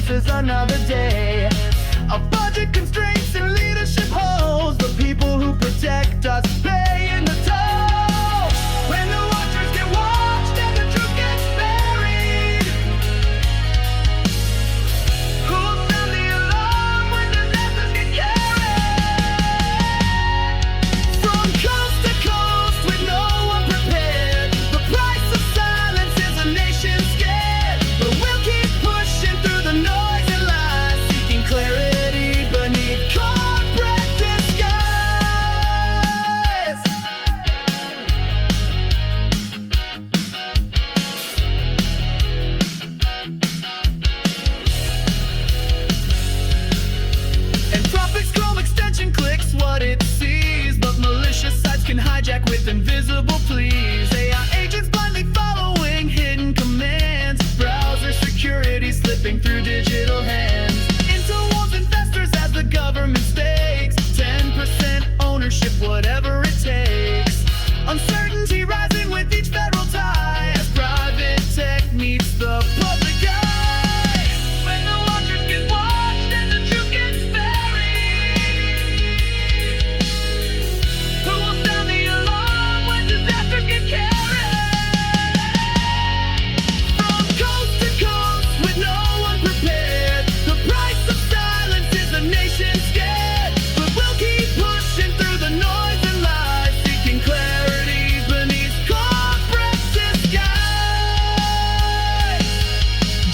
faces another day. A budget constraints and leadership holes. The people who protect us paying the toll. When the watchers get watched and the truth gets buried, who'll sound the alarm when disasters get carried? From coast to coast with no one prepared, the price of silence is a nation scared. But we'll keep pushing through the noise and lies, seeking clarity beneath corporate disguise. Anthropic's Chrome extension clicks what it sees, but malicious sites can hijack with invisible pleas. AI agents blindly following hidden commands, browser security slipping through digital hands. Intel wants investors as the government stakes, 10% ownership, whatever it takes. Uncertainty rising with each federal tie, as private tech meets the public eye. When the watchers get watched and the truth gets buried, who will sound the alarm when disasters get carried? From coast to coast with no one prepared, the price of silence is a nation scared. But we'll keep pushing through the noise and lies, seeking clarity beneath corporate disguise.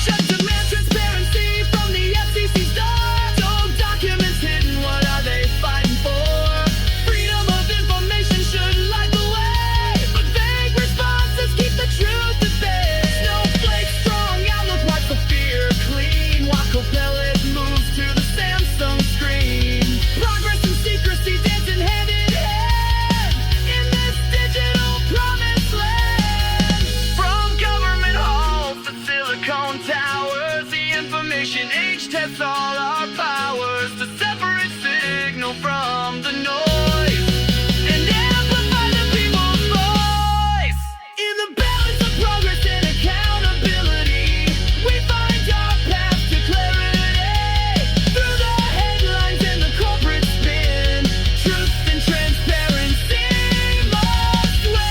Just demand transparency from the FCC's door. Don't documents hidden, what are they fighting for? Freedom of information should light the way, but vague responses keep the truth at bay. Snowflake strong outlook wipes the fear clean, while Copilot moves to the Samsung screen. Progress and secrecy dancing hand in hand in this digital promised land. From government halls to Silicon Towers, the information age tests all our powers to separate signal from the noise and amplify the people's voice. In the balance of progress and accountability, we find our path to clarity. Through the headlines and the corporate spin, truth and transparency must win.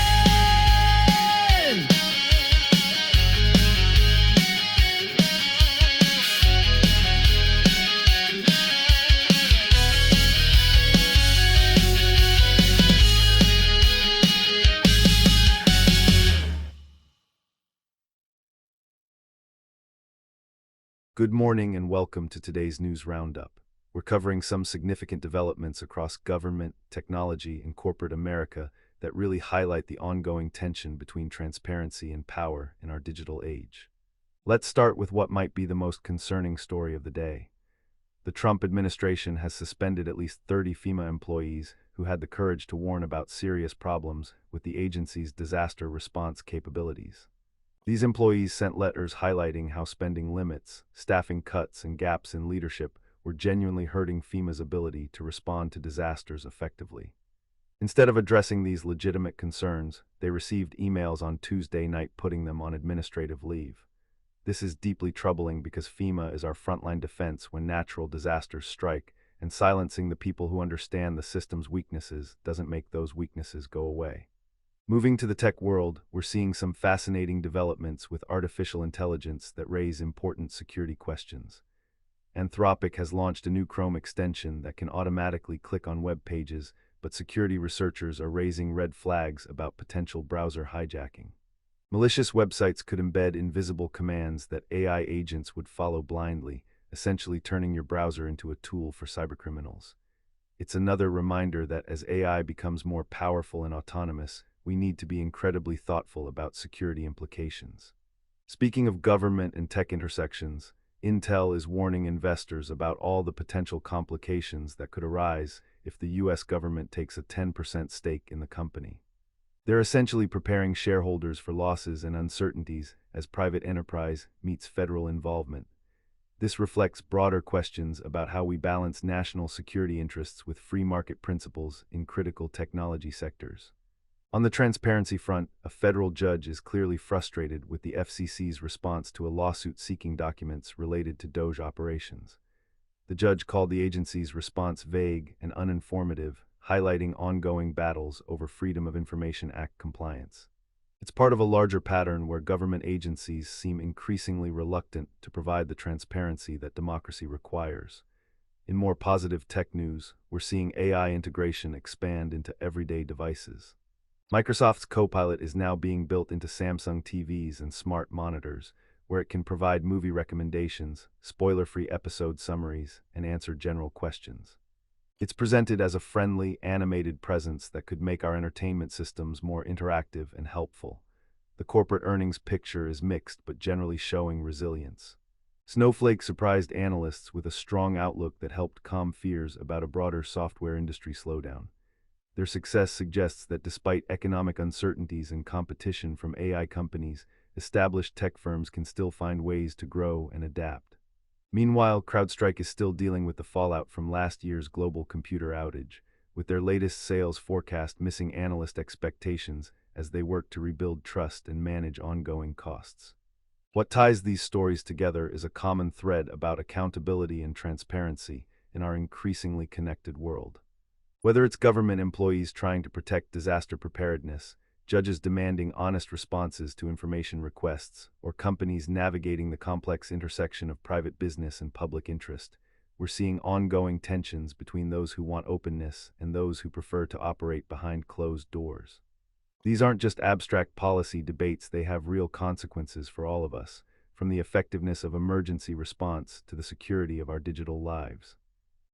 Good morning and welcome to today's news roundup. We're covering some significant developments across government, technology, and corporate America that really highlight the ongoing tension between transparency and power in our digital age. Let's start with what might be the most concerning story of the day. The Trump administration has suspended at least 30 FEMA employees who had the courage to warn about serious problems with the agency's disaster response capabilities. These employees sent letters highlighting how spending limits, staffing cuts, and gaps in leadership were genuinely hurting FEMA's ability to respond to disasters effectively. Instead of addressing these legitimate concerns, they received emails on Tuesday night putting them on administrative leave. This is deeply troubling because FEMA is our frontline defense when natural disasters strike, and silencing the people who understand the system's weaknesses doesn't make those weaknesses go away. Moving to the tech world, we're seeing some fascinating developments with artificial intelligence that raise important security questions. Anthropic has launched a new Chrome extension that can automatically click on web pages, but security researchers are raising red flags about potential browser hijacking. Malicious websites could embed invisible commands that AI agents would follow blindly, essentially turning your browser into a tool for cybercriminals. It's another reminder that as AI becomes more powerful and autonomous, we need to be incredibly thoughtful about security implications. Speaking of government and tech intersections, Intel is warning investors about all the potential complications that could arise if the US government takes a 10% stake in the company. They're essentially preparing shareholders for losses and uncertainties as private enterprise meets federal involvement. This reflects broader questions about how we balance national security interests with free market principles in critical technology sectors. On the transparency front, a federal judge is clearly frustrated with the FCC's response to a lawsuit seeking documents related to DOGE operations. The judge called the agency's response vague and uninformative, highlighting ongoing battles over Freedom of Information Act compliance. It's part of a larger pattern where government agencies seem increasingly reluctant to provide the transparency that democracy requires. In more positive tech news, we're seeing AI integration expand into everyday devices. Microsoft's Copilot is now being built into Samsung TVs and smart monitors, where it can provide movie recommendations, spoiler-free episode summaries, and answer general questions. It's presented as a friendly, animated presence that could make our entertainment systems more interactive and helpful. The corporate earnings picture is mixed but generally showing resilience. Snowflake surprised analysts with a strong outlook that helped calm fears about a broader software industry slowdown. Their success suggests that despite economic uncertainties and competition from AI companies, established tech firms can still find ways to grow and adapt. Meanwhile, CrowdStrike is still dealing with the fallout from last year's global computer outage, with their latest sales forecast missing analyst expectations as they work to rebuild trust and manage ongoing costs. What ties these stories together is a common thread about accountability and transparency in our increasingly connected world. Whether it's government employees trying to protect disaster preparedness, judges demanding honest responses to information requests, or companies navigating the complex intersection of private business and public interest, we're seeing ongoing tensions between those who want openness and those who prefer to operate behind closed doors. These aren't just abstract policy debates, they have real consequences for all of us, from the effectiveness of emergency response to the security of our digital lives.